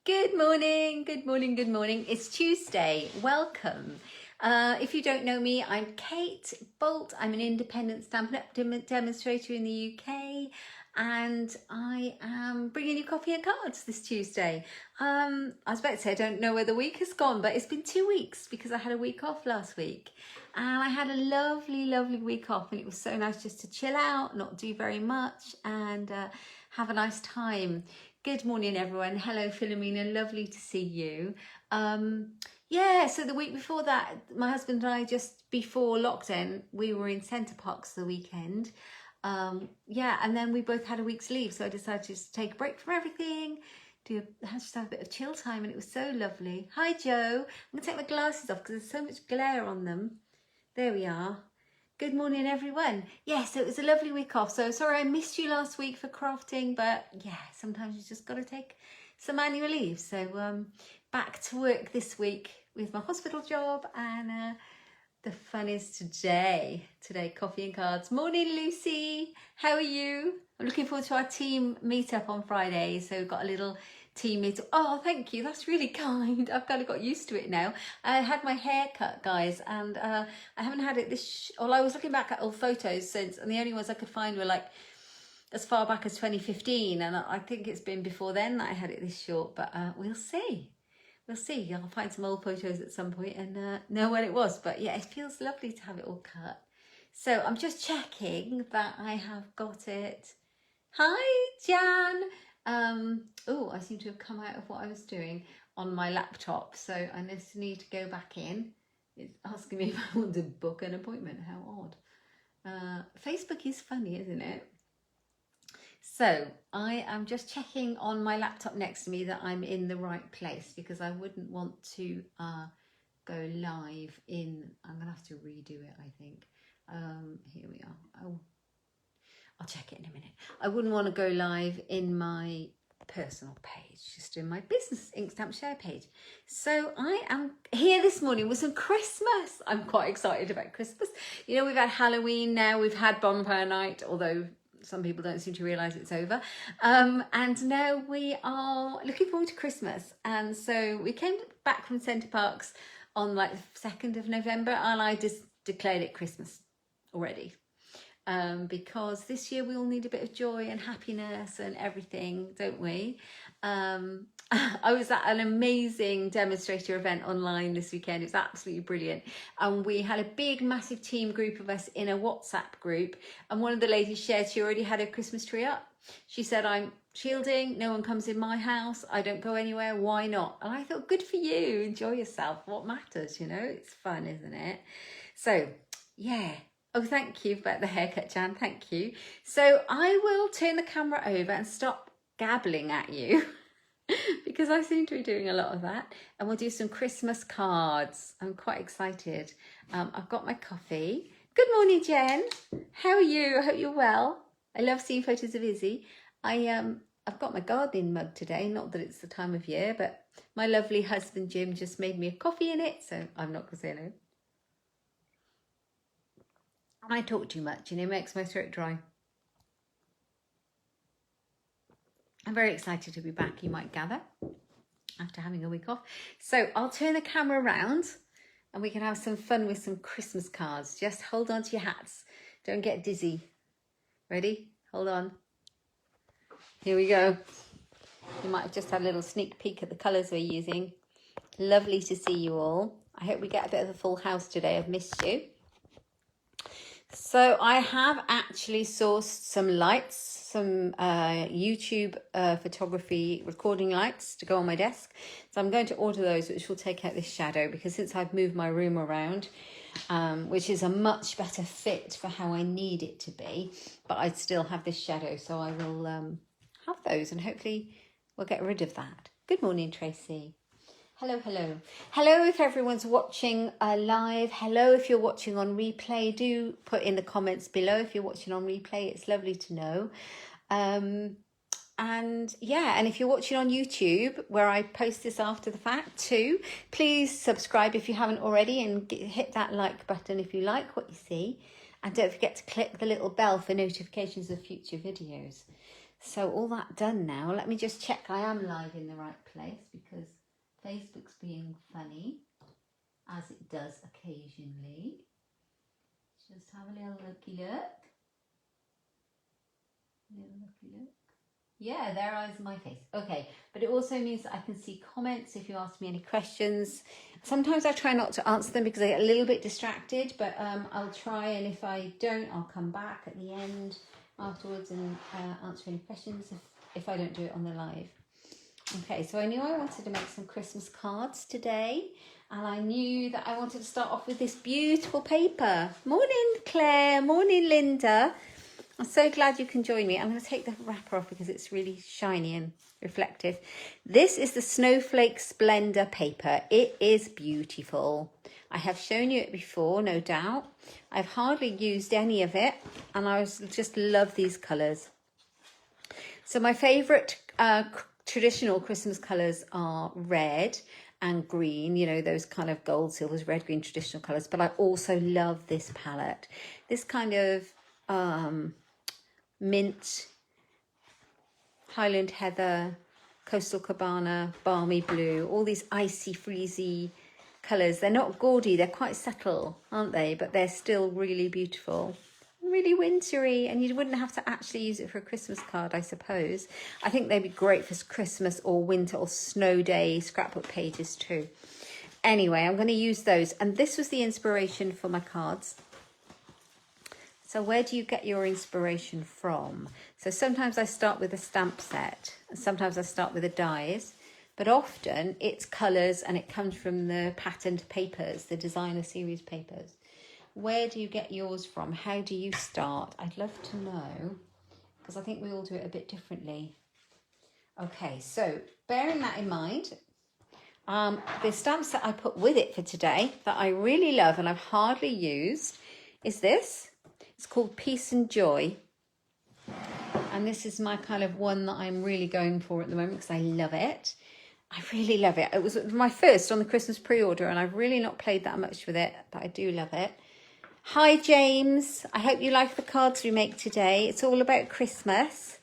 Good morning, good morning, good morning. It's Tuesday. Welcome. If you don't know me, I'm Kate Bolt. I'm an independent Stampin' Up! Demonstrator in the UK, and I am bringing you coffee and cards this Tuesday. I was about to say I don't know where the week has gone, but it's been 2 weeks because I had a week off last week. And I had a lovely, lovely week off, and it was so nice just to chill out, not do very much, and have a nice time. Good morning, everyone. Hello, Philomena. Lovely to see you. Yeah, so the week before that, my husband and I, just before lockdown, we were in Centre Parks the weekend. Yeah, and then we both had a week's leave, so I decided to just take a break from everything, just have a bit of chill time, and it was so lovely. Hi, Joe. I'm going to take my glasses off because there's so much glare on them. There we are. Good morning, everyone. Yeah, so it was a lovely week off. So sorry I missed you last week for crafting, but yeah, sometimes you just got to take some annual leave. So back to work this week with my hospital job, and the fun is today. Today, coffee and cards. Morning, Lucy. How are you? I'm looking forward to our team meetup on Friday. So we've got a little team meetup. Oh, thank you. That's really kind. I've kind of got used to it now. I had my hair cut, guys, and I haven't had it well, I was looking back at old photos since, and the only ones I could find were like as far back as 2015, and I think it's been before then that I had it this short, but we'll see. We'll see. I'll find some old photos at some point and know when it was. But yeah, it feels lovely to have it all cut. So I'm just checking that I have got it. Hi, Jan. Oh, I seem to have come out of what I was doing on my laptop. So I just need to go back in. It's asking me if I want to book an appointment. How odd. Facebook is funny, isn't it? So I am just checking on my laptop next to me that I'm in the right place, because I wouldn't want to go live in, I'm gonna have to redo it, I think. Here we are. Oh, I'll check it in a minute. I wouldn't want to go live in my personal page, just in my business Inkstampshare page. So I am here this morning with some Christmas. I'm quite excited about Christmas. You know, we've had Halloween now, we've had bonfire night, although some people don't seem to realise it's over. And now we are looking forward to Christmas. And so we came back from Centre Parks on like the 2nd of November, and I just declared it Christmas already. Because this year we all need a bit of joy and happiness and everything, don't we? I was at an amazing demonstrator event online this weekend. It was absolutely brilliant. And we had a big, massive team group of us in a WhatsApp group. And one of the ladies shared she already had her Christmas tree up. She said, I'm shielding, no one comes in my house, I don't go anywhere, why not? And I thought, good for you, enjoy yourself, what matters, you know? It's fun, isn't it? So, yeah. Oh, thank you about the haircut, Jan, thank you. So I will turn the camera over and stop gabbling at you because I seem to be doing a lot of that. And we'll do some Christmas cards. I'm quite excited. I've got my coffee. Good morning, Jen. How are you? I hope you're well. I love seeing photos of Izzy. I've got my gardening mug today, not that it's the time of year, but my lovely husband, Jim, just made me a coffee in it, so I'm not going to say no. I talk too much and it makes my throat dry. I'm very excited to be back, you might gather, after having a week off. So I'll turn the camera around and we can have some fun with some Christmas cards. Just hold on to your hats. Don't get dizzy. Ready? Hold on. Here we go. You might have just had a little sneak peek at the colours we're using. Lovely to see you all. I hope we get a bit of a full house today. I've missed you. So I have actually sourced some lights, some YouTube photography recording lights to go on my desk. So I'm going to order those, which will take out this shadow, because since I've moved my room around, which is a much better fit for how I need it to be, but I still have this shadow. So I will have those, and hopefully we'll get rid of that. Good morning, Tracy. Hello, hello. Hello if everyone's watching live. Hello if you're watching on replay. Do put in the comments below if you're watching on replay. It's lovely to know. And yeah, and if you're watching on YouTube, where I post this after the fact too, please subscribe if you haven't already, and hit that like button if you like what you see. And don't forget to click the little bell for notifications of future videos. So all that done now, let me just check I am live in the right place, because Facebook's being funny, as it does occasionally. Just have a little looky look. Yeah, there is my face. Okay, but it also means that I can see comments if you ask me any questions. Sometimes I try not to answer them because I get a little bit distracted, but I'll try, and if I don't, I'll come back at the end afterwards and answer any questions if I don't do it on the live. Okay, so I knew I wanted to make some Christmas cards today, and I knew that I wanted to start off with this beautiful paper. Morning, Claire. Morning, Linda. I'm so glad you can join me. I'm going to take the wrapper off because it's really shiny and reflective. This is the Snowflake Splendor paper. It is beautiful. I have shown you it before, no doubt. I've hardly used any of it, and I just love these colours. So my favourite traditional Christmas colours are red and green, you know, those kind of gold, silvers, red, green traditional colours. But I also love this palette. This kind of mint, Highland Heather, Coastal Cabana, Balmy Blue, all these icy, freezy colours. They're not gaudy, they're quite subtle, aren't they? But they're still really beautiful, really wintry, and you wouldn't have to actually use it for a Christmas card, I suppose. I think they'd be great for Christmas or winter or snow day scrapbook pages too. Anyway, I'm going to use those, and this was the inspiration for my cards. So where do you get your inspiration from? So sometimes I start with a stamp set, and sometimes I start with the dies, but often it's colours and it comes from the patterned papers, the designer series papers. Where do you get yours from? How do you start? I'd love to know, because I think we all do it a bit differently. Okay, so bearing that in mind, the stamp set I put with it for today that I really love and I've hardly used is this. It's called Peace and Joy. And this is my kind of one that I'm really going for at the moment because I love it. I really love it. It was my first on the Christmas pre-order and I've really not played that much with it, but I do love it. Hi, James. I hope you like the cards we make today. It's all about Christmas.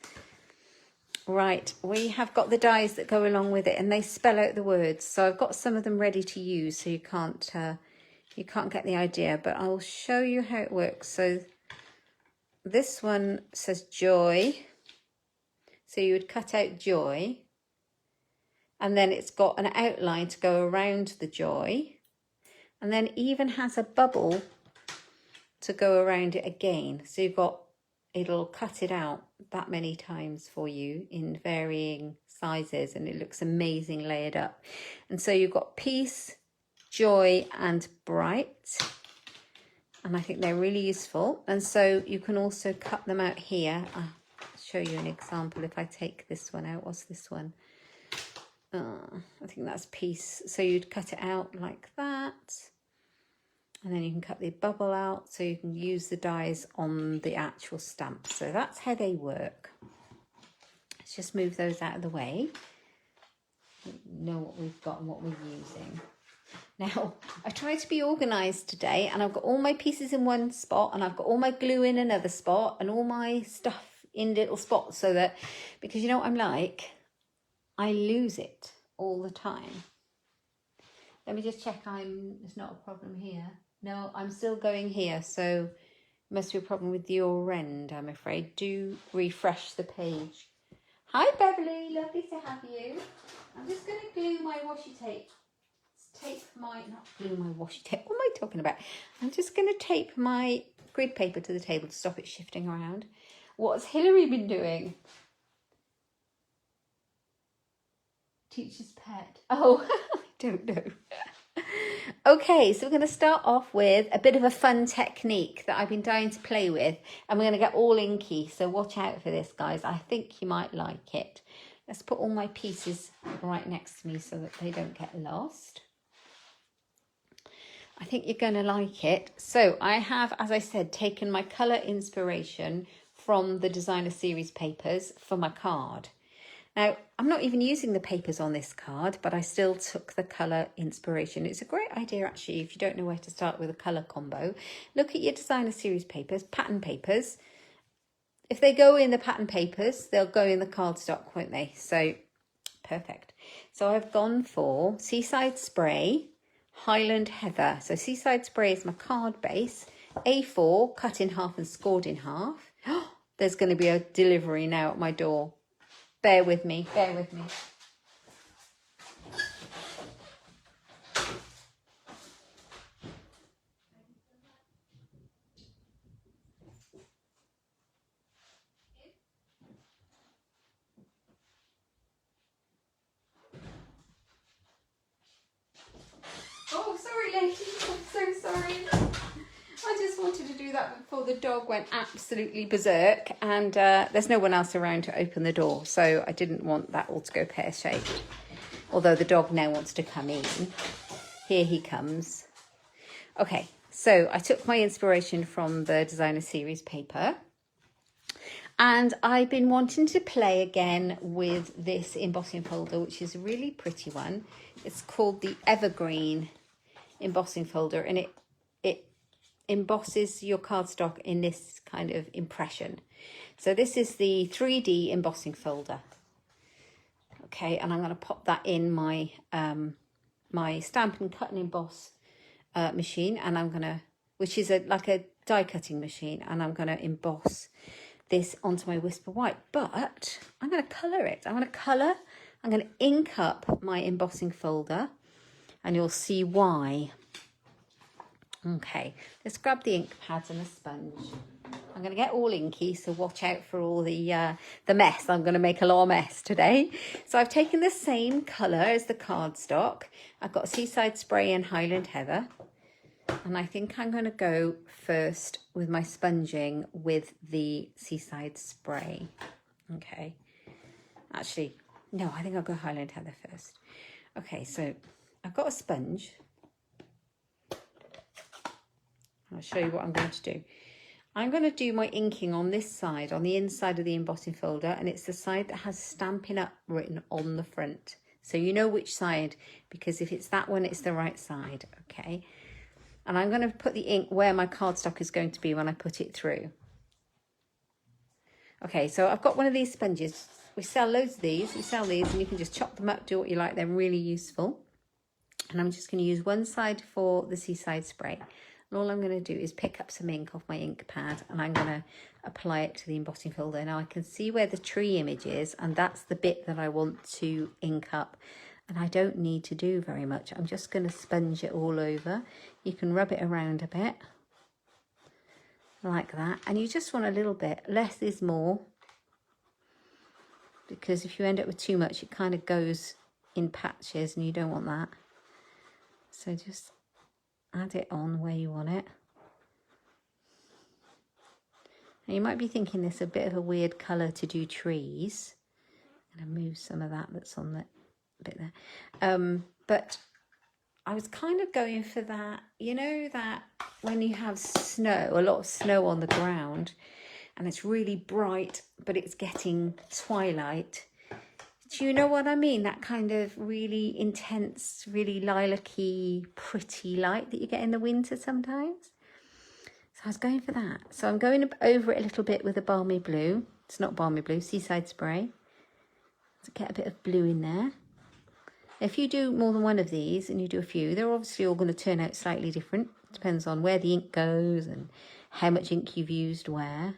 Right, we have got the dies that go along with it and they spell out the words. So I've got some of them ready to use so you can't get the idea, but I'll show you how it works. So this one says joy. So you would cut out joy. And then it's got an outline to go around the joy. And then even has a bubble to go around it again. So it'll cut it out that many times for you in varying sizes. And it looks amazing layered up. And so you've got peace, joy and bright. And I think they're really useful. And so you can also cut them out here. I'll show you an example if I take this one out. What's this one? I think that's peace. So you'd cut it out like that. And then you can cut the bubble out so you can use the dies on the actual stamp. So that's how they work. Let's just move those out of the way. Know what we've got and what we're using. Now, I tried to be organised today and I've got all my pieces in one spot and I've got all my glue in another spot and all my stuff in little spots so that, because you know what I'm like, I lose it all the time. Let me just check there's not a problem here. No, I'm still going here, so it must be a problem with your end, I'm afraid. Do refresh the page. Hi, Beverly, lovely to have you. I'm just going to glue my washi tape. Not glue my washi tape. What am I talking about? I'm just going to tape my grid paper to the table to stop it shifting around. What's Hillary been doing? Teacher's pet. Oh, I don't know. Okay, so we're going to start off with a bit of a fun technique that I've been dying to play with. And we're going to get all inky. So watch out for this, guys. I think you might like it. Let's put all my pieces right next to me so that they don't get lost. I think you're going to like it. So I have, as I said, taken my colour inspiration from the designer series papers for my card. Now, I'm not even using the papers on this card, but I still took the colour inspiration. It's a great idea, actually, if you don't know where to start with a colour combo. Look at your designer series papers, pattern papers. If they go in the pattern papers, they'll go in the cardstock, won't they? So, perfect. So I've gone for Seaside Spray, Highland Heather. So Seaside Spray is my card base. A4, cut in half and scored in half. There's going to be a delivery now at my door. Bear with me, bear with me. Oh, sorry, lady. I'm so sorry. I just wanted to do that before the dog went absolutely berserk, and there's no one else around to open the door, so I didn't want that all to go pear-shaped. Although the dog now wants to come in. Here he comes. Okay, so I took my inspiration from the designer series paper, and I've been wanting to play again with this embossing folder, which is a really pretty one. It's called the Evergreen embossing folder, and it embosses your cardstock in this kind of impression. So this is the 3D embossing folder. Okay, and I'm going to pop that in my my stamp and cut and emboss machine, and I'm going to, which is like a die cutting machine, and I'm going to emboss this onto my Whisper White, but I'm going to colour it. I'm going to ink up my embossing folder, and you'll see why. Okay, let's grab the ink pads and a sponge. I'm going to get all inky, so watch out for all the mess. I'm going to make a lot of mess today. So I've taken the same colour as the cardstock. I've got Seaside Spray and Highland Heather. And I think I'm going to go first with my sponging with the Seaside Spray. Okay. Actually, no, I think I'll go Highland Heather first. Okay, so I've got a sponge. I'll show you what I'm going to do. I'm going to do my inking on this side, on the inside of the embossing folder, and it's the side that has Stampin' Up written on the front. So you know which side, because if it's that one, it's the right side, okay? And I'm going to put the ink where my cardstock is going to be when I put it through. Okay, so I've got one of these sponges. We sell loads of these. We sell these, and you can just chop them up, do what you like. They're really useful. And I'm just going to use one side for the Seaside Spray. And all I'm going to do is pick up some ink off my ink pad, and I'm going to apply it to the embossing folder. Now I can see where the tree image is, and that's the bit that I want to ink up. And I don't need to do very much. I'm just going to sponge it all over. You can rub it around a bit, like that. And you just want a little bit. Less is more. Because if you end up with too much, it kind of goes in patches, and you don't want that. So just add it on where you want it. Now you might be thinking this is a bit of a weird colour to do trees. I'm going to move some of that that's on the bit there. But I was kind of going for that, you know, that when you have snow, a lot of snow on the ground, and it's really bright, but it's getting twilight. Do you know what I mean? That kind of really intense, really lilac-y, pretty light that you get in the winter sometimes. So I was going for that. So I'm going over it a little bit with a balmy blue. It's not balmy blue, Seaside Spray. To get a bit of blue in there. If you do more than one of these, and you do a few, they're obviously all going to turn out slightly different. Depends on where the ink goes and how much ink you've used where.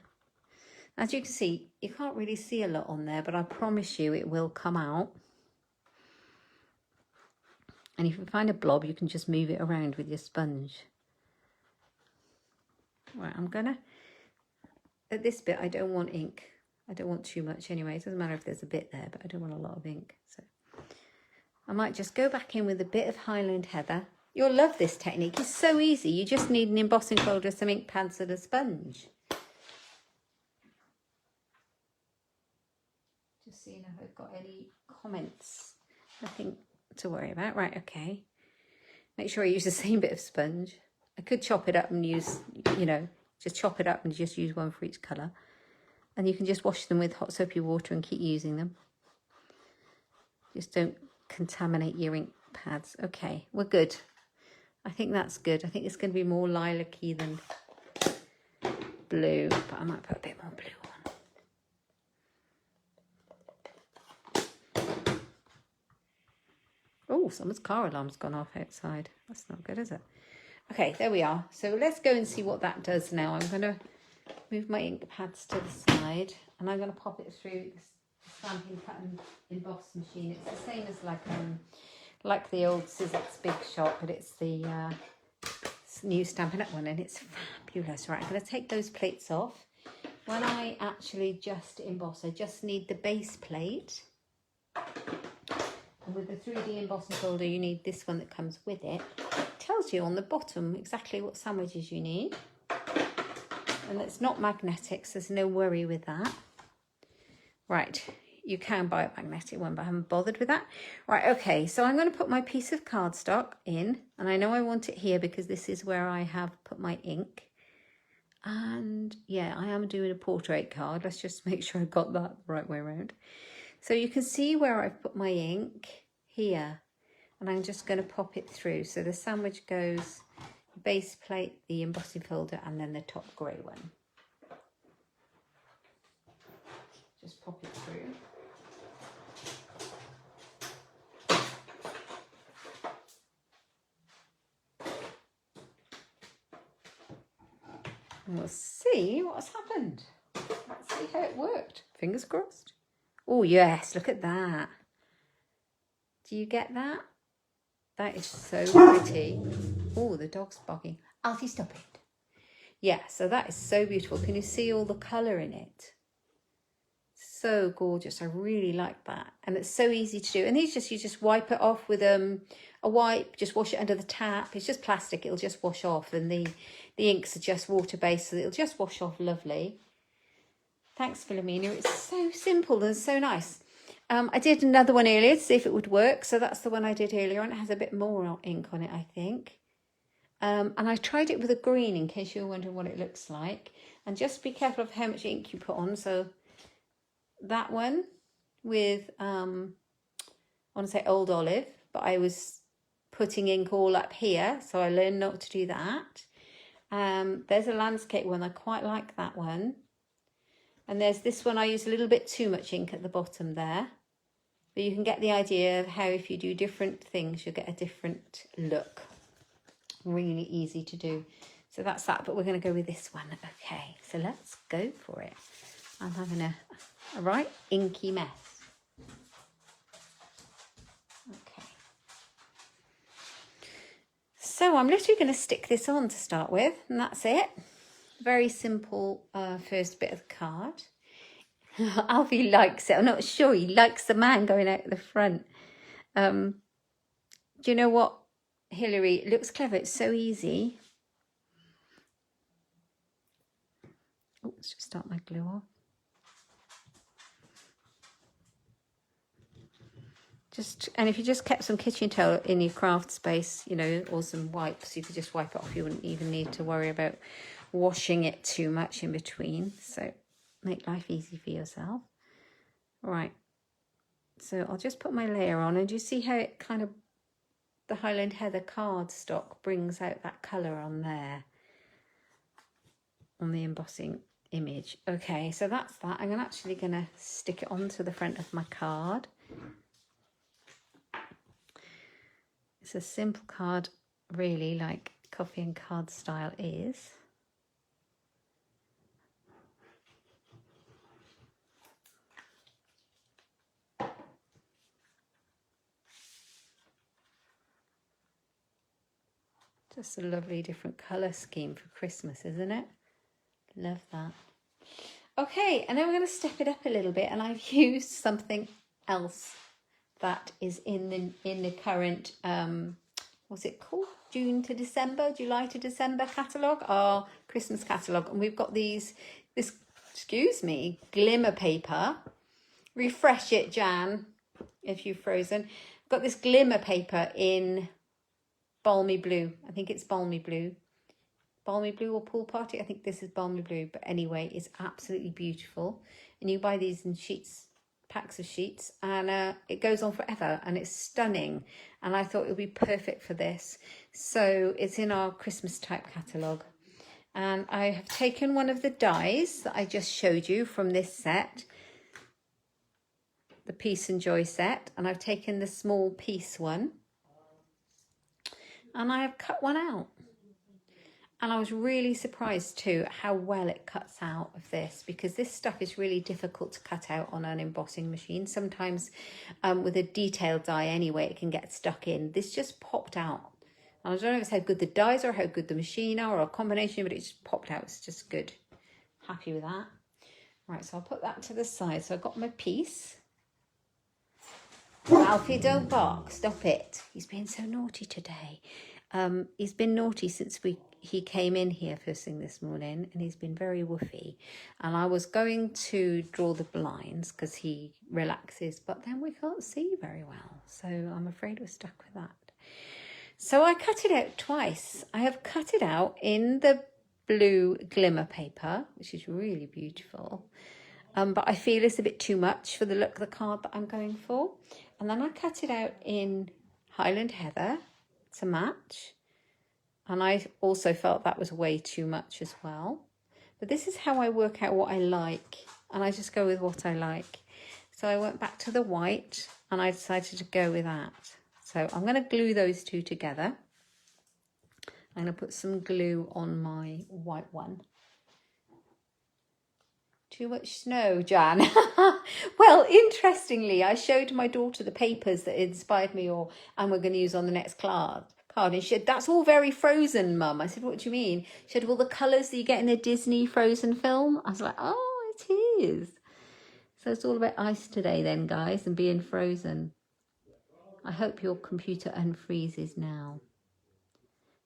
As you can see, you can't really see a lot on there, but I promise you it will come out. And if you find a blob, you can just move it around with your sponge. Right, I'm gonna, at this bit, I don't want ink. I don't want too much anyway. It doesn't matter if there's a bit there, but I don't want a lot of ink. So I might just go back in with a bit of Highland Heather. You'll love this technique. It's so easy. You just need an embossing folder, some ink pads and a sponge. Just seeing if I've got any comments. Nothing to worry about. Right, okay. Make sure I use the same bit of sponge. I could chop it up and use, you know, just chop it up and just use one for each colour. And you can just wash them with hot soapy water and keep using them. Just don't contaminate your ink pads. Okay, we're good. I think that's good. I think it's going to be more lilac-y than blue, but I might put a bit more blue on. Oh, someone's car alarm's gone off outside. That's not good, is it? Okay, there we are. So let's go and see what that does now. I'm going to move my ink pads to the side, and I'm going to pop it through the stamping cut and emboss machine. It's the same as like the old Sizzix Big Shot, but it's the new Stampin' Up one, and it's fabulous. Right, I'm going to take those plates off. When I actually just emboss, I just need the base plate. And with the 3D embossing folder, you need this one that comes with it. It tells you on the bottom exactly what sandwiches you need. And it's not magnetic, so there's no worry with that. Right, you can buy a magnetic one, but I haven't bothered with that. Right, okay, so I'm going to put my piece of cardstock in, and I know I want it here because this is where I have put my ink. And yeah, I am doing a portrait card. Let's just make sure I got that the right way around. So you can see where I've put my ink here, and I'm just going to pop it through. So the sandwich goes, base plate, the embossing folder, and then the top grey one. Just pop it through. And we'll see what's happened. Let's see how it worked. Fingers crossed. Oh yes, look at that. Do you get that? That is so pretty. Oh, the dog's barking. Alfie, stop it. Yeah, so that is so beautiful. Can you see all the colour in it? So gorgeous. I really like that. And it's so easy to do. And these you just wipe it off with a wipe, just wash it under the tap. It's just plastic, it'll just wash off. And the inks are just water-based, so it'll just wash off lovely. Thanks, Philomena. It's so simple and so nice. I did another one earlier to see if it would work. So that's the one I did earlier, and it has a bit more ink on it, I think. And I tried it with a green in case you were wondering what it looks like. And just be careful of how much ink you put on. So that one with, I want to say Old Olive, but I was putting ink all up here. So I learned not to do that. There's a landscape one. I quite like that one. And there's this one, I use a little bit too much ink at the bottom there. But you can get the idea of how if you do different things, you'll get a different look. Really easy to do. So that's that, but we're going to go with this one. Okay, so let's go for it. I'm having a right inky mess. Okay. So I'm literally going to stick this on to start with, and that's it. Very simple first bit of the card. Alfie likes it. I'm not sure he likes the man going out the front. Do you know what, Hilary? It looks clever. It's so easy. Oh, let's just start my glue off. And if you just kept some kitchen towel in your craft space, you know, or some wipes, you could just wipe it off. You wouldn't even need to worry about washing it too much in between. So make life easy for yourself. Right. So I'll just put my layer on, and you see how it kind of, the Highland Heather cardstock brings out that colour on there, on the embossing image. Okay, so that's that. I'm actually going to stick it onto the front of my card. It's a simple card, really, like coffee and card style is. Just a lovely different colour scheme for Christmas, isn't it? Love that. Okay, and then we're going to step it up a little bit, and I've used something else that is in the current, what's it called? July to December catalogue, our Christmas catalogue. And we've got this, excuse me, glimmer paper. Refresh it, Jan, if you've frozen. I've got this glimmer paper in balmy blue. I think it's balmy blue. Balmy blue or pool party. I think this is balmy blue. But anyway, it's absolutely beautiful. And you buy these in sheets packs of sheets, and it goes on forever, and it's stunning, and I thought it would be perfect for this. So it's in our Christmas type catalogue, and I have taken one of the dies that I just showed you from this set, the Peace and Joy set, and I've taken the small piece one, and I have cut one out. And I was really surprised too at how well it cuts out of this, because this stuff is really difficult to cut out on an embossing machine. Sometimes with a detailed die anyway, it can get stuck in. This just popped out. And I don't know if it's how good the dies are, how good the machine are, or a combination, but it just popped out. It's just good. Happy with that. Right, so I'll put that to the side. So I've got my piece. Alfie, don't bark. Stop it. He's being so naughty today. He's been naughty since he came in here first thing this morning, and he's been very woofy. And I was going to draw the blinds because he relaxes, but then we can't see very well. So I'm afraid we're stuck with that. So I cut it out twice. I have cut it out in the blue glimmer paper, which is really beautiful. But I feel it's a bit too much for the look of the card that I'm going for. And then I cut it out in Highland Heather to match. And I also felt that was way too much as well. But this is how I work out what I like. And I just go with what I like. So I went back to the white and I decided to go with that. So I'm going to glue those two together. I'm going to put some glue on my white one. Too much snow, Jan. Well, interestingly, I showed my daughter the papers that inspired me and we're going to use on the next card. And she said, that's all very Frozen, Mum. I said, what do you mean? She said, well, the colours that you get in the Disney Frozen film. I was like, oh, it is. So it's all about ice today then, guys, and being frozen. I hope your computer unfreezes now.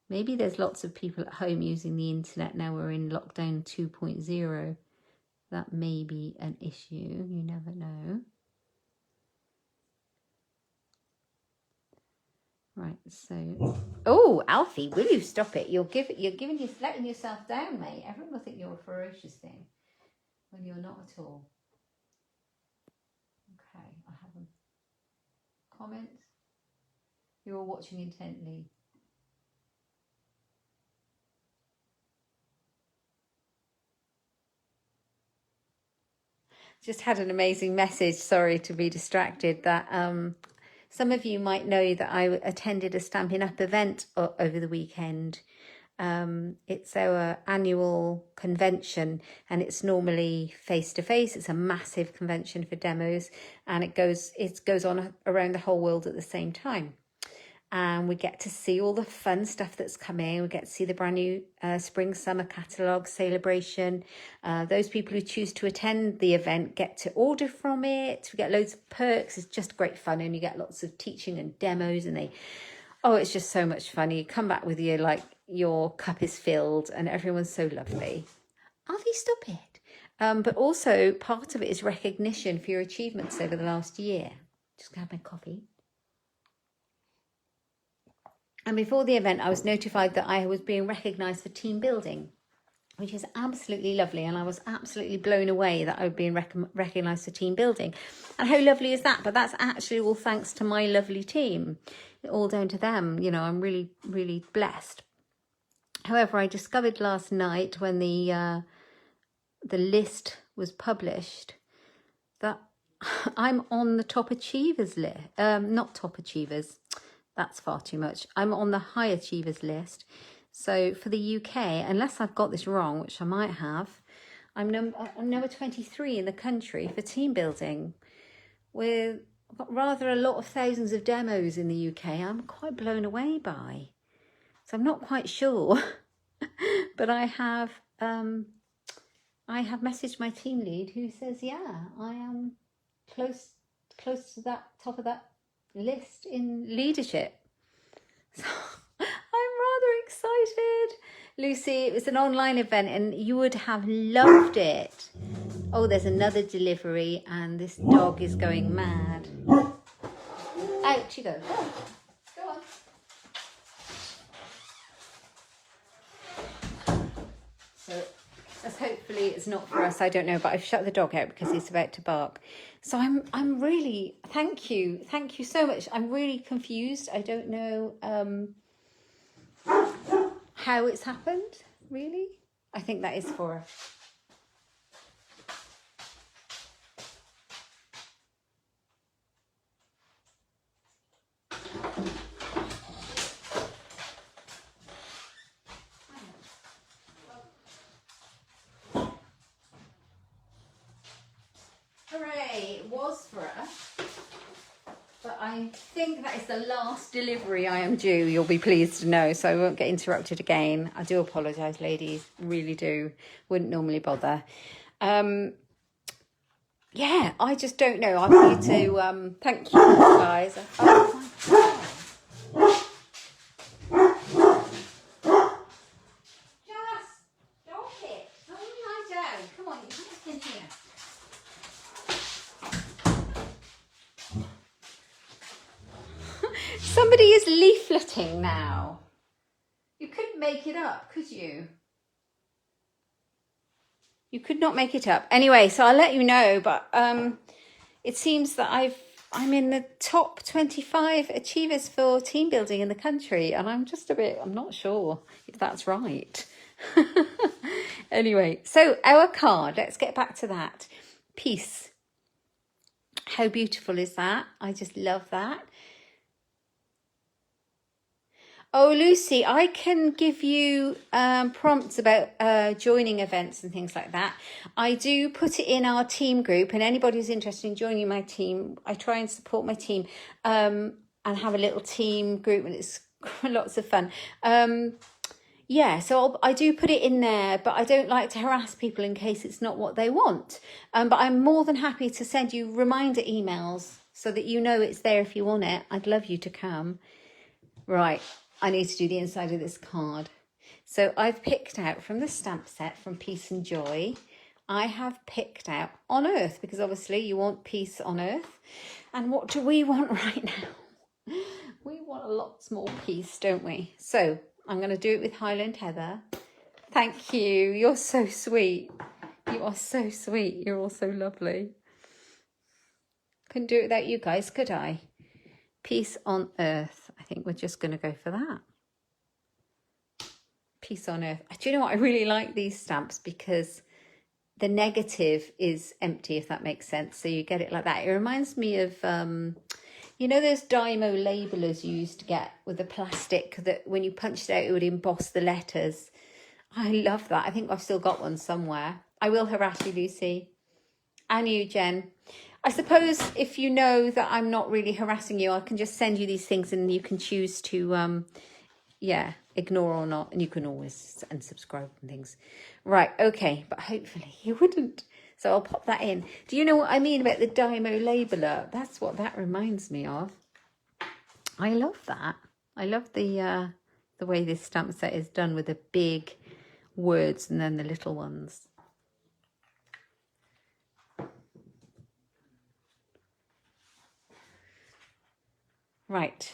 Maybe there's lots of people at home using the internet now we're in lockdown 2.0. That may be an issue. You never know. Right, so... Oh, Alfie, will you stop it? You're letting yourself down, mate. Everyone will think you're a ferocious thing when you're not at all. Okay, I have them. Comments? You're all watching intently. Just had an amazing message, sorry to be distracted, that some of you might know that I attended a Stampin' Up event over the weekend. It's our annual convention, and it's normally face-to-face. It's a massive convention for demos, and it goes on around the whole world at the same time. And we get to see all the fun stuff that's coming. We get to see the brand new spring summer catalogue celebration. Those people who choose to attend the event get to order from it. We get loads of perks. It's just great fun, and you get lots of teaching and demos, and it's just so much fun. You come back with your cup is filled, and everyone's so lovely. Alfie, stop it. But also part of it is recognition for your achievements over the last year. Just grab my coffee. And before the event, I was notified that I was being recognised for team building, which is absolutely lovely. And I was absolutely blown away that I was being recognised for team building. And how lovely is that? But that's actually all thanks to my lovely team. All down to them. You know, I'm really, really blessed. However, I discovered last night when the list was published that I'm on the top achievers list. Not top achievers. That's far too much. I'm on the high achievers list. So for the UK, unless I've got this wrong, which I might have, I'm number 23 in the country for team building. With rather a lot of thousands of demos in the UK, I'm quite blown away by. So I'm not quite sure, but I have messaged my team lead who says, yeah, I am close to that top of that list in leadership. So I'm rather excited. Lucy, it was an online event and you would have loved it. Oh, there's another delivery and this dog is going mad. Out you go. Go on. So let's hopefully it's not for us. I don't know, but I've shut the dog out because he's about to bark. So I'm really, thank you so much. I'm really confused. I don't know how it's happened, really. I think that is for us. Hooray, it was for us. But I think that is the last delivery I am due, you'll be pleased to know, so I won't get interrupted again. I do apologise, ladies, really do. Wouldn't normally bother. Yeah, I just don't know. I'm here to, thank you guys. Oh my God. Just stop it. Don't lie down. Come on, you get in here. Somebody is leafleting now. You couldn't make it up, could you? You could not make it up. Anyway, so I'll let you know, but it seems that I'm in the top 25 achievers for team building in the country, and I'm not sure if that's right. Anyway, so our card, let's get back to that. Peace. How beautiful is that? I just love that. Oh, Lucy, I can give you prompts about joining events and things like that. I do put it in our team group, and anybody who's interested in joining my team, I try and support my team and have a little team group, and it's lots of fun. Yeah, so I do put it in there, but I don't like to harass people in case it's not what they want. But I'm more than happy to send you reminder emails so that you know it's there if you want it. I'd love you to come. Right. I need to do the inside of this card. So I've picked out from the stamp set from Peace and Joy, I have picked out On Earth, because obviously you want peace on Earth. And what do we want right now? We want lots more peace, don't we? So I'm going to do it with Highland Heather. Thank you. You're so sweet. You are so sweet. You're all so lovely. Couldn't do it without you guys, could I? Peace on Earth. I think we're just going to go for that. Peace on Earth. Do you know what? I really like these stamps because the negative is empty, if that makes sense. So you get it like that. It reminds me of, you know, those Dymo labelers you used to get with the plastic that when you punched it out, it would emboss the letters. I love that. I think I've still got one somewhere. I will harass you, Lucy. And you, Jen. I suppose if you know that I'm not really harassing you, I can just send you these things and you can choose to, yeah, ignore or not. And you can always unsubscribe and things. Right, okay, but hopefully you wouldn't. So I'll pop that in. Do you know what I mean about the Dymo labeler? That's what that reminds me of. I love that. I love the way this stamp set is done with the big words and then the little ones. Right.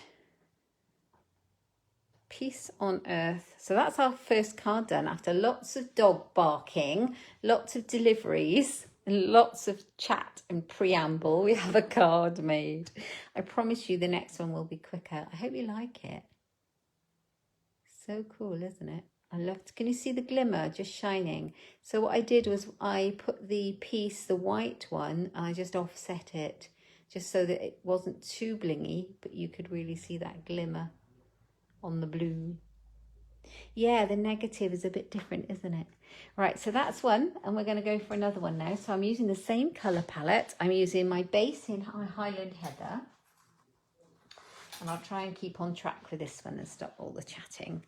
Peace on Earth. So that's our first card done after lots of dog barking, lots of deliveries, and lots of chat and preamble. We have a card made. I promise you the next one will be quicker. I hope you like it. So cool, isn't it? I love it. Can you see the glimmer just shining? So what I did was I put the piece, the white one, and I just offset it just so that it wasn't too blingy, but you could really see that glimmer on the blue. Yeah, the negative is a bit different, isn't it? Right, so that's one, and we're going to go for another one now. So I'm using the same colour palette. I'm using my base in Highland Heather. And I'll try and keep on track with this one and stop all the chatting.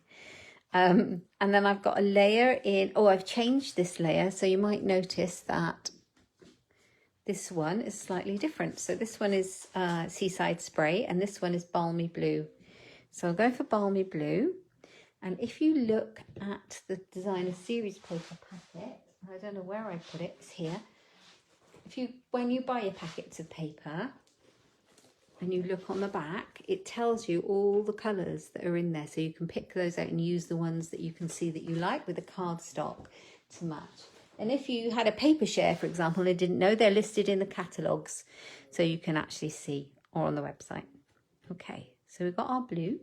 And then I've got a layer in, oh, I've changed this layer. So you might notice that this one is slightly different. So this one is Seaside Spray and this one is Balmy Blue. So I'll go for Balmy Blue. And if you look at the Designer Series paper packet, I don't know where I put it, it's here. When you buy your packets of paper and you look on the back, it tells you all the colours that are in there. So you can pick those out and use the ones that you can see that you like with the cardstock to match. And if you had a paper share, for example, and didn't know, they're listed in the catalogues, so you can actually see, or on the website. Okay, so we've got our blue.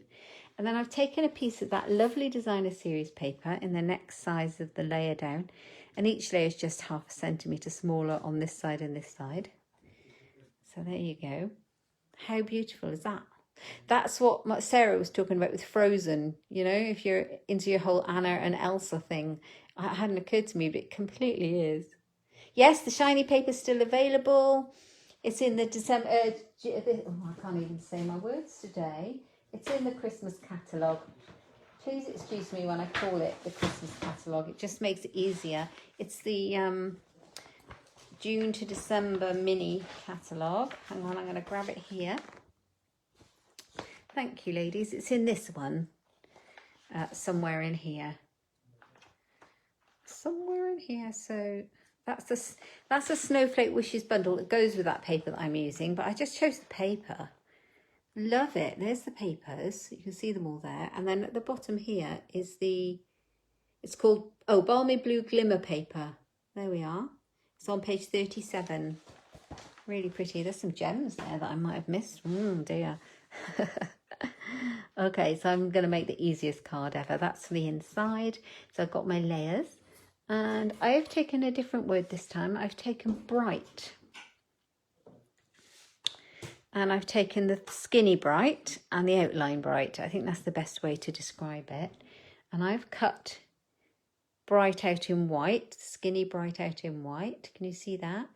And then I've taken a piece of that lovely designer series paper in the next size of the layer down. And each layer is just 1/2 centimetre smaller on this side and this side. So there you go. How beautiful is that? That's what Sarah was talking about with Frozen. You know, if you're into your whole Anna and Elsa thing, it hadn't occurred to me, but it completely is. Yes, the shiny paper is still available. It's in the December, I can't even say my words today. It's in the Christmas catalogue. Please excuse me when I call it the Christmas catalogue. It just makes it easier. It's the June to December mini catalogue. Hang on, I'm going to grab it here. Thank you, ladies. It's in this one. Somewhere in here. Somewhere in here. So that's a Snowflake Wishes bundle that goes with that paper that I'm using. But I just chose the paper. Love it. There's the papers. You can see them all there. And then at the bottom here is it's called, Balmy Blue Glimmer paper. There we are. It's on page 37. Really pretty. There's some gems there that I might have missed. Dear. Okay, so I'm going to make the easiest card ever. That's the inside. So I've got my layers. And I have taken a different word this time. I've taken bright. And I've taken the skinny bright and the outline bright. I think that's the best way to describe it. And I've cut bright out in white, skinny bright out in white. Can you see that?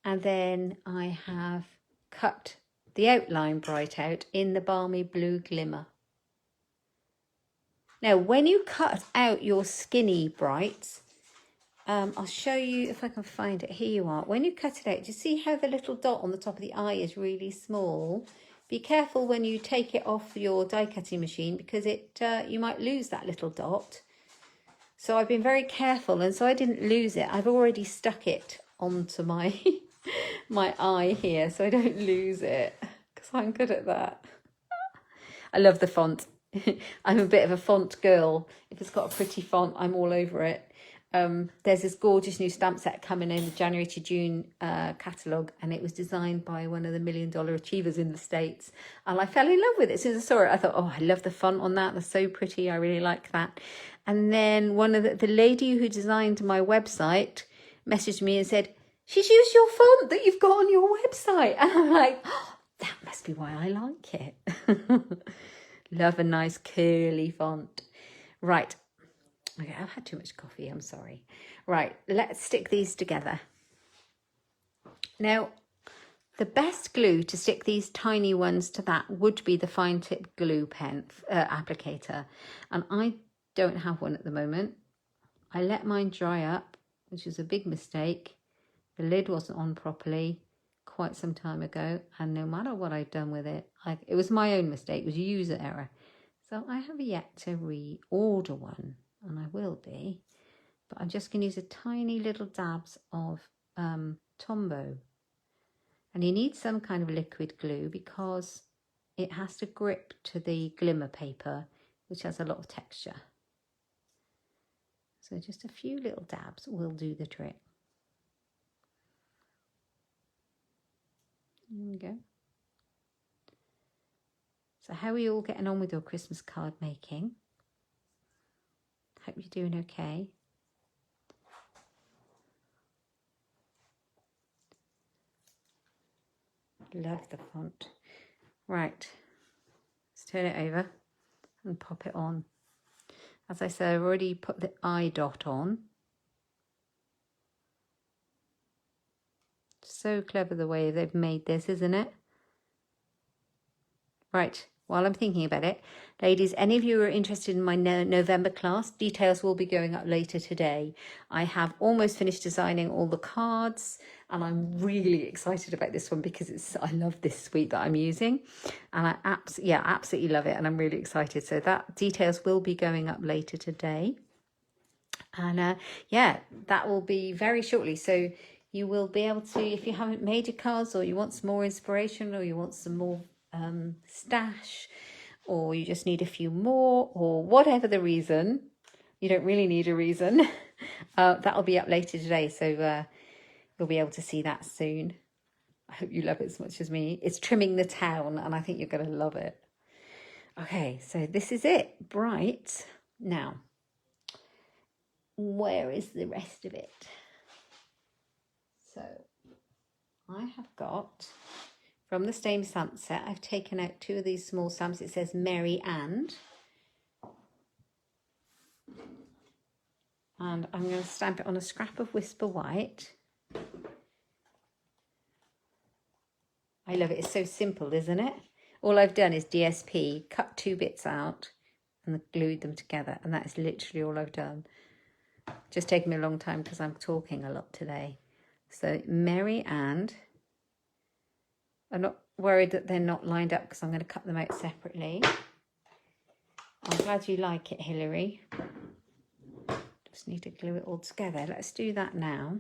And then I have cut the outline bright out in the Balmy Blue Glimmer. Now, when you cut out your skinny brights, I'll show you if I can find it. Here you are. When you cut it out, do you see how the little dot on the top of the eye is really small? Be careful when you take it off your die cutting machine because you might lose that little dot. So I've been very careful, and so I didn't lose it. I've already stuck it onto my my eye here, so I don't lose it because I'm good at that. I love the font. I'm a bit of a font girl. If it's got a pretty font, I'm all over it. There's this gorgeous new stamp set coming in the January to June catalogue, and it was designed by one of the $1 Million Achievers in the States, and I fell in love with it. As soon as I saw it, I thought, oh, I love the font on that. That's so pretty. I really like that. And then one of the lady who designed my website messaged me and said, she's used your font that you've got on your website. And I'm like, oh, that must be why I like it. Love a nice curly font. Right. Okay, I've had too much coffee. I'm sorry. Right, let's stick these together. Now, the best glue to stick these tiny ones to that would be the fine tip glue pen applicator. And I don't have one at the moment. I let mine dry up, which is a big mistake. The lid wasn't on properly quite some time ago. And no matter what I've done with it, it was my own mistake. It was user error. So I have yet to reorder one. And I will be, but I'm just going to use a tiny little dabs of Tombow. And you need some kind of liquid glue because it has to grip to the glimmer paper, which has a lot of texture. So just a few little dabs will do the trick. There we go. So how are you all getting on with your Christmas card making? Hope you're doing okay. Love the font. Right, let's turn it over and pop it on. As I said, I've already put the eye dot on. So clever the way they've made this, isn't it? Right. While I'm thinking about it, ladies, any of you who are interested in my November class, details will be going up later today. I have almost finished designing all the cards, and I'm really excited about this one because I love this suite that I'm using, and I absolutely love it, and I'm really excited. So that details will be going up later today, and that will be very shortly. So you will be able to, if you haven't made your cards, or you want some more inspiration, or you want some more stash, or you just need a few more, or whatever the reason. You don't really need a reason. That'll be up later today, so you'll be able to see that soon. I hope you love it as much as me. It's Trimming the Town, and I think you're going to love it. Okay, so this is it. Bright. Now, where is the rest of it? So, I have got, from the stain stamp set, I've taken out 2 of these small stamps. It says Mary and I'm going to stamp it on a scrap of Whisper White. I love it. It's so simple, isn't it? All I've done is DSP, cut 2 bits out and glued them together. And that is literally all I've done. Just taken me a long time because I'm talking a lot today. So Mary and I'm not worried that they're not lined up because I'm going to cut them out separately. I'm glad you like it, Hilary. Just need to glue it all together. Let's do that now.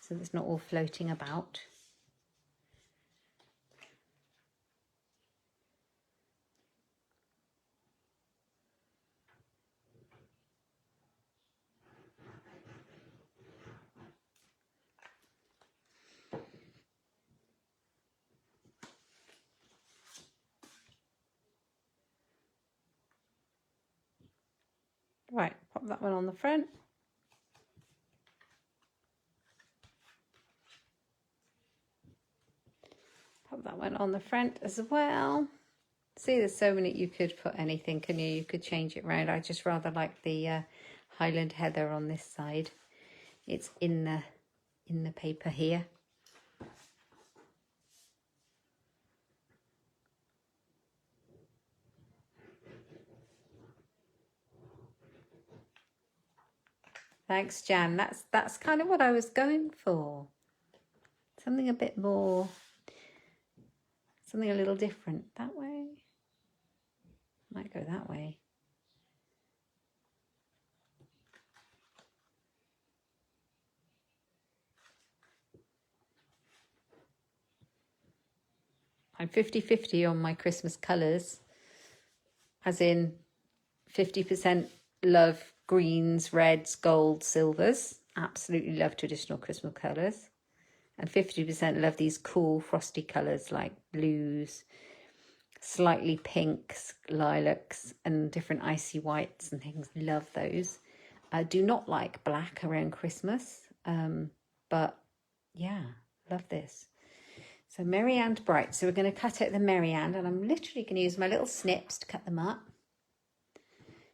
So it's not all floating about. Right, pop that one on the front. Pop that one on the front as well. See, there's so many, you could put anything, can you? You could change it around. I just rather like the Highland Heather on this side. It's in the paper here. Thanks, Jan. That's kind of what I was going for. Something a bit more, something a little different. That way. Might go that way. I'm 50-50 on my Christmas colours. As in 50% love greens, reds, golds, silvers. Absolutely love traditional Christmas colours. And 50% love these cool frosty colours like blues, slightly pinks, lilacs, and different icy whites and things. Love those. I do not like black around Christmas, but yeah, love this. So Mary and Bright. So we're going to cut out the Mary and I'm literally going to use my little snips to cut them up.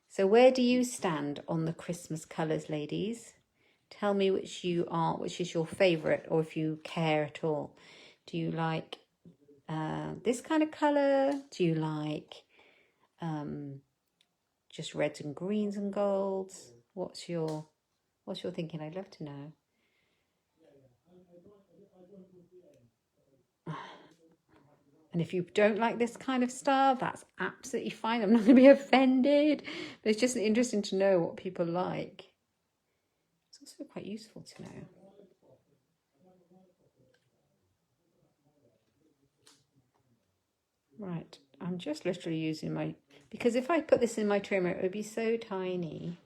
So where do you stand on the Christmas colours, ladies? Tell me which is your favourite, or if you care at all. Do you like this kind of colour? Do you like just reds and greens and golds? What's your thinking? I'd love to know. And if you don't like this kind of style, that's absolutely fine. I'm not going to be offended. But it's just interesting to know what people like. It's also quite useful to know. Right, I'm just literally using because if I put this in my trimmer, it would be so tiny.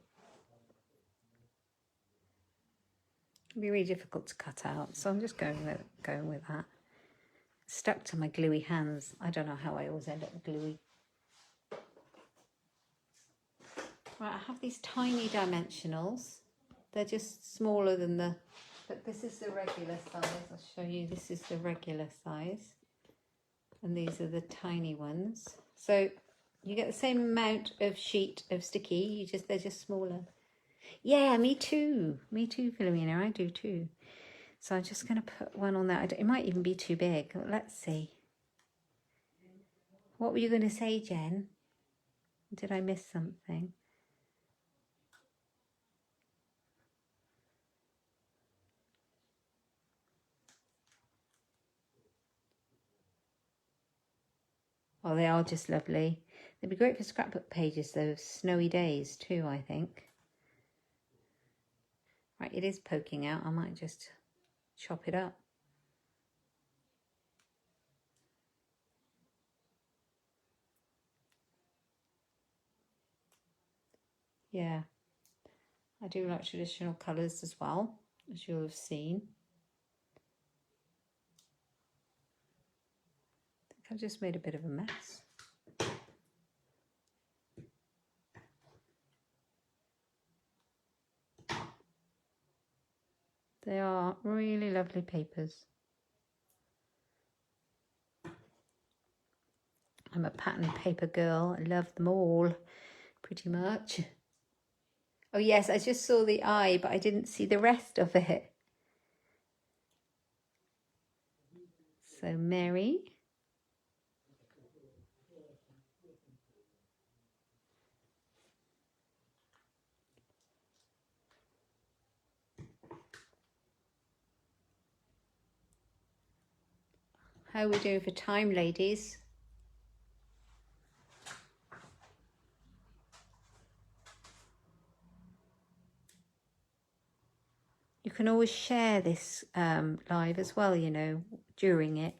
It'd be really difficult to cut out. So I'm just going with that. Stuck to my gluey hands. I don't know how I always end up gluey. Right, I have these tiny dimensionals. They're just smaller than but this is the regular size. I'll show you, this is the regular size. And these are the tiny ones. So you get the same amount of sheet of sticky, they're just smaller. Yeah, me too, Philomena, I do too. So I'm just going to put one on there. It might even be too big. Let's see. What were you going to say, Jen? Did I miss something? Oh, they are just lovely. They'd be great for scrapbook pages, those snowy days too, I think. Right, it is poking out. I might just chop it up. Yeah. I do like traditional colours as well, as you'll have seen. I think I've just made a bit of a mess. They are really lovely papers. I'm a pattern paper girl. I love them all, pretty much. Oh yes, I just saw the eye, but I didn't see the rest of it. So Mary. How are we doing for time, ladies? You can always share this live as well, you know, during it,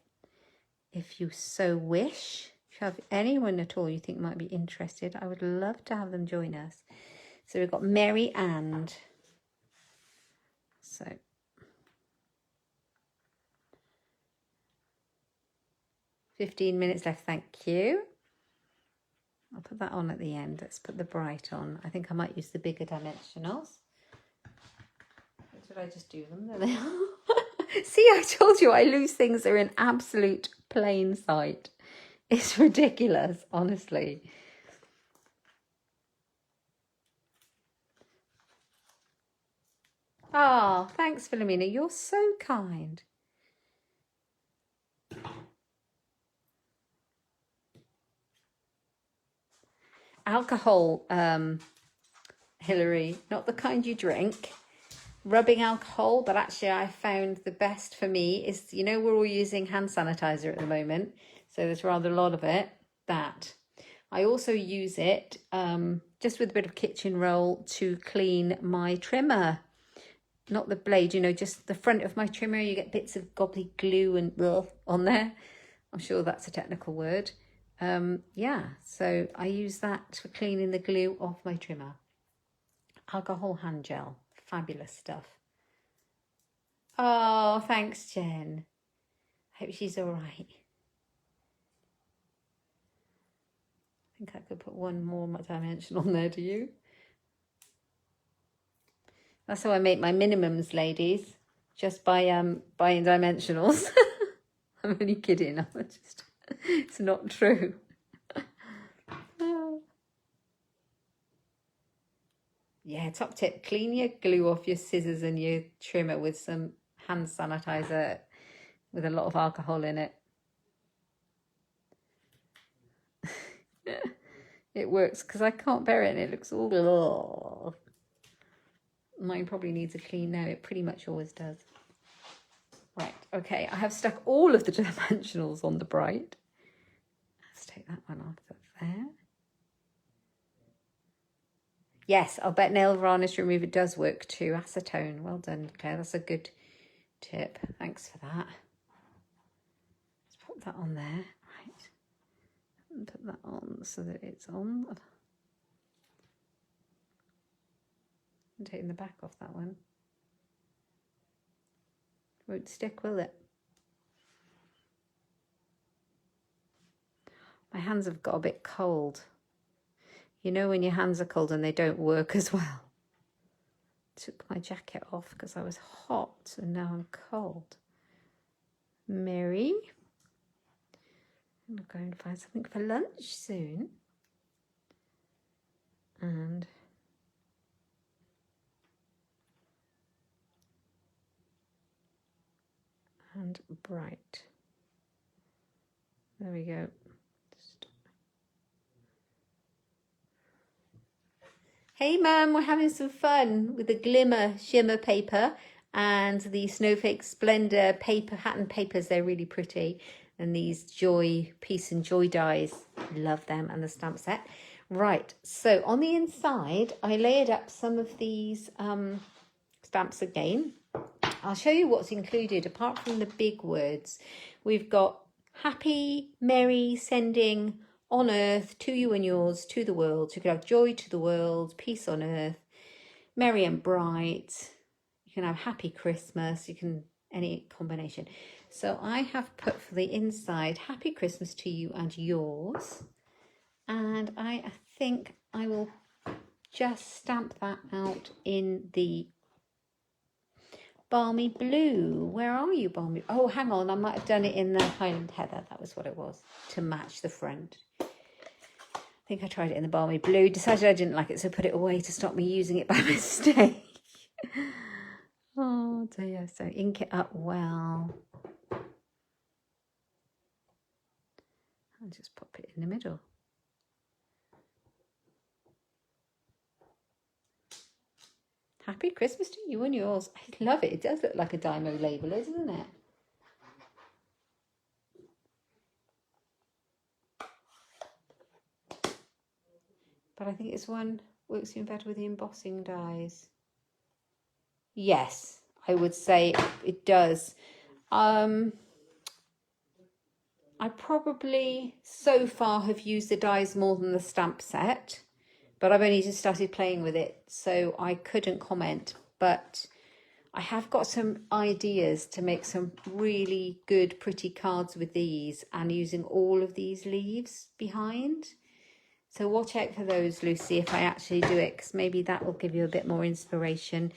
if you so wish. If you have anyone at all you think might be interested, I would love to have them join us. So we've got Mary and... So... 15 minutes left, thank you. I'll put that on at the end. Let's put the bright on. I think I might use the bigger dimensionals. Did I just do them? There they are. See, I told you I lose things that are in absolute plain sight. It's ridiculous, honestly. Ah, oh, thanks, Philomena. You're so kind. Alcohol, Hilary, not the kind you drink. Rubbing alcohol, but actually I found the best for me is, you know, we're all using hand sanitizer at the moment, so there's rather a lot of it. That I also use it just with a bit of kitchen roll to clean my trimmer, not the blade, you know, just the front of my trimmer. You get bits of gobbly glue and on there. I'm sure that's a technical word. Yeah, so I use that for cleaning the glue off my trimmer. Alcohol hand gel, fabulous stuff. Oh, thanks, Jen. Hope she's all right. I think I could put one more dimension on there, do you? That's how I make my minimums, ladies. Just by buying dimensionals. I'm only kidding. It's not true. Yeah, top tip, clean your glue off your scissors and your trimmer with some hand sanitizer with a lot of alcohol in it. It works because I can't bear it and it looks all... Mine probably needs a clean now. It pretty much always does. Right, okay, I have stuck all of the dimensionals on the bright. Let's take that one off there. Yes, I'll bet nail varnish remover does work too. Acetone, well done, Claire. That's a good tip. Thanks for that. Let's put that on there. Right, and put that on so that it's on. I'm taking the back off that one. Won't stick, will it? My hands have got a bit cold. You know when your hands are cold and they don't work as well. Took my jacket off because I was hot and now I'm cold. Mary. I'm going to find something for lunch soon. And bright. There we go. Hey Mum, we're having some fun with the Glimmer Shimmer paper and the Snowflake Splendor paper, hat and papers. They're really pretty. And these Joy, Peace and Joy dies. Love them, and the stamp set. Right, so on the inside, I layered up some of these stamps again. I'll show you what's included apart from the big words. We've got happy, merry, sending on earth, to you and yours, to the world. So you could have joy to the world, peace on earth. merry and bright. You can have happy Christmas. You can, any combination. So I have put for the inside, happy Christmas to you and yours. And I think I will just stamp that out in the balmy blue. Where are you, balmy? Oh, hang on. I might have done it in the Highland Heather. That was what it was, to match the front. I think I tried it in the balmy blue. Decided I didn't like it, so put it away to stop me using it by mistake. Oh dear. So ink it up well. I'll just pop it in the middle. Happy Christmas to you and yours. I love it. It does look like a Dymo label, doesn't it? But I think this one works even better with the embossing dies. Yes, I would say it does. I probably so far have used the dies more than the stamp set, but I've only just started playing with it, so I couldn't comment. But I have got some ideas to make some really good, pretty cards with these and using all of these leaves behind. So watch out for those, Lucy, if I actually do it, because maybe that will give you a bit more inspiration.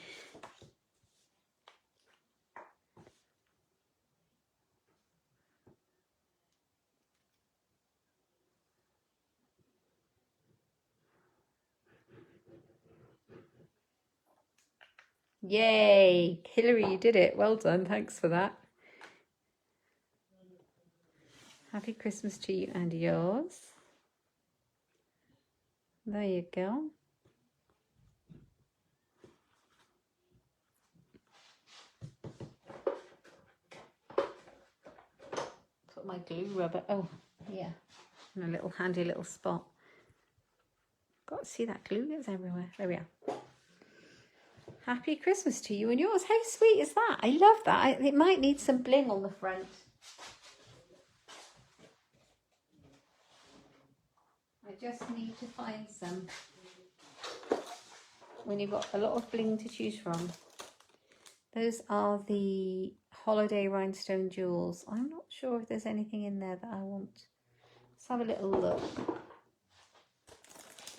Yay! Hilary, you did it. Well done. Thanks for that. Happy Christmas to you and yours. There you go. Put my glue rubber. Oh, yeah. In a little handy little spot. Got to see that glue gets everywhere. There we are. Happy Christmas to you and yours. How sweet is that? I love that. It might need some bling on the front. I just need to find some. When you've got a lot of bling to choose from. Those are the holiday rhinestone jewels. I'm not sure if there's anything in there that I want. Let's have a little look.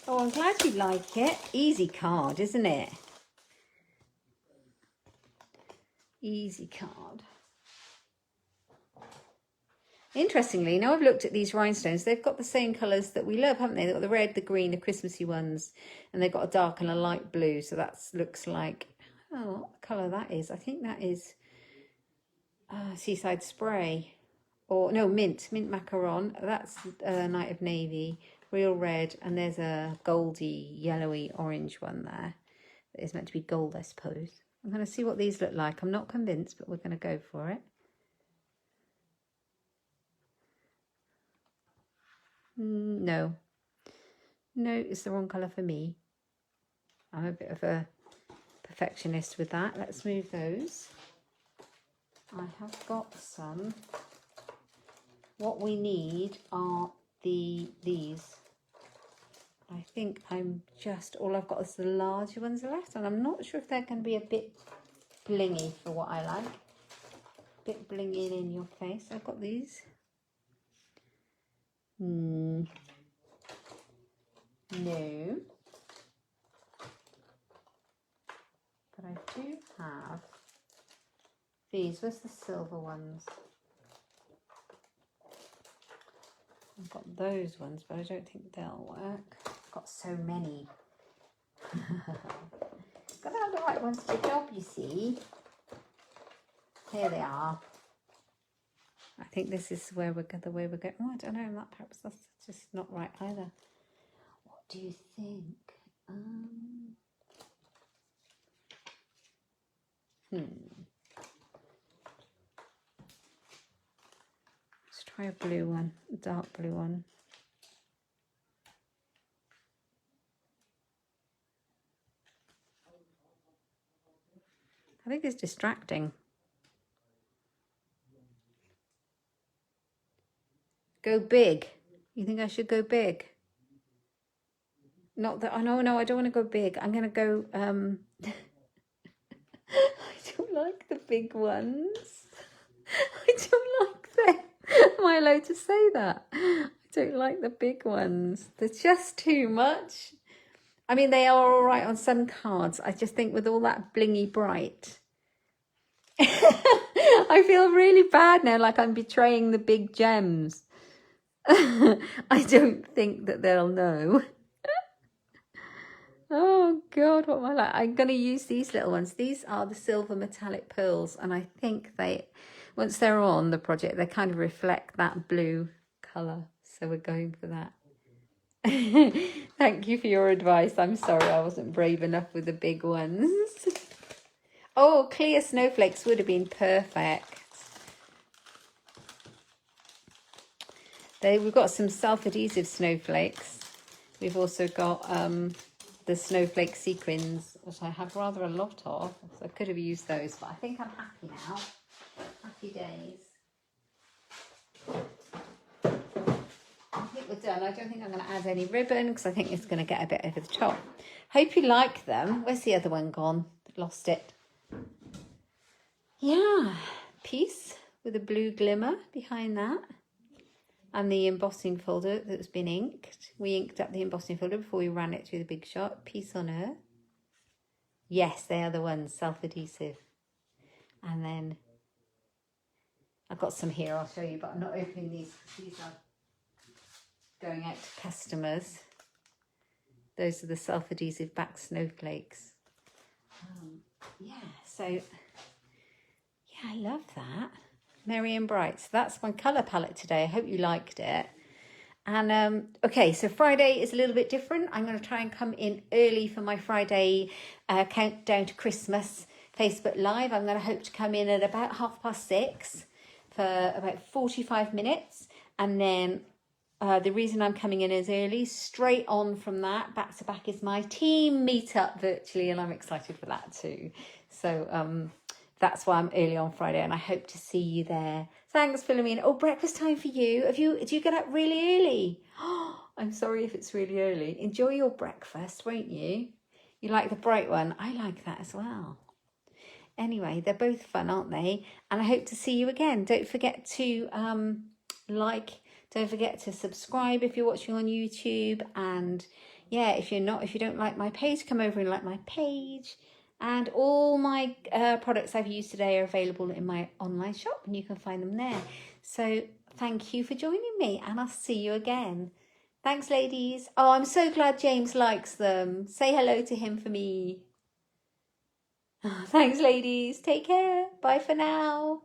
Oh, I'm glad you like it. Easy card, isn't it? Easy card. Interestingly, now I've looked at these rhinestones, they've got the same colours that we love, haven't they? They've got the red, the green, the Christmassy ones, and they've got a dark and a light blue. So that looks like, oh, what colour that is. I think that is Seaside Spray. Or, no, mint macaron. That's Night of Navy, real red, and there's a goldy, yellowy, orange one there. That is meant to be gold, I suppose. I'm going to see what these look like. I'm not convinced, but we're going to go for it. No, it's the wrong colour for me. I'm a bit of a perfectionist with that. Let's move those. I have got some. What we need are these. I think all I've got is the larger ones left, and I'm not sure if they're going to be a bit blingy for what I like. A bit blingy in your face. I've got these. No. But I do have these. Where's the silver ones? I've got those ones, but I don't think they'll work. I've got so many. Got to have the right ones to job, you see. Here they are. I think this is the way we're going. Oh, I don't know. Perhaps that's just not right either. What do you think? Let's try a blue one, a dark blue one. I think it's distracting. Go big. You think I should go big? Not that, oh no, I don't want to go big. I'm going to go, I don't like the big ones. I don't like them. Am I allowed to say that? I don't like the big ones. They're just too much. I mean, they are all right on some cards. I just think with all that blingy bright, I feel really bad now, like I'm betraying the big gems. I don't think that they'll know. Oh God, what am I like? I'm going to use these little ones. These are the silver metallic pearls, and I think they, once they're on the project, they kind of reflect that blue colour. So we're going for that. Thank you for your advice. I'm sorry I wasn't brave enough with the big ones. Oh, clear snowflakes would have been perfect. We've got some self-adhesive snowflakes. We've also got the snowflake sequins, which I have rather a lot of. So I could have used those, but I think I'm happy now. Happy days. I think we're done. I don't think I'm going to add any ribbon because I think it's going to get a bit over the top. Hope you like them. Where's the other one gone? Lost it. Yeah, piece with a blue glimmer behind that. And the embossing folder that's been inked. We inked up the embossing folder before we ran it through the Big Shot. Peace on Earth. Yes, they are the ones, self-adhesive. And then I've got some here, I'll show you, but I'm not opening these because these are going out to customers. Those are the self-adhesive back snowflakes. Yeah, so, yeah, I love that. Merry and Bright. So that's my colour palette today. I hope you liked it. And okay, so Friday is a little bit different. I'm going to try and come in early for my Friday countdown to Christmas Facebook Live. I'm going to hope to come in at about 6:30 for about 45 minutes. And then the reason I'm coming in as early, straight on from that, back to back, is my team meetup virtually. And I'm excited for that too. So that's why I'm early on Friday, and I hope to see you there. Thanks, Philomene. Oh, breakfast time for you. Do you get up really early? Oh, I'm sorry if it's really early. Enjoy your breakfast, won't you? You like the bright one? I like that as well. Anyway, they're both fun, aren't they? And I hope to see you again. Don't forget to don't forget to subscribe if you're watching on YouTube. And yeah, if you don't like my page, come over and like my page. And all my products I've used today are available in my online shop, and you can find them there. So thank you for joining me, and I'll see you again. Thanks, ladies. Oh, I'm so glad James likes them. Say hello to him for me. Thanks, ladies. Take care. Bye for now.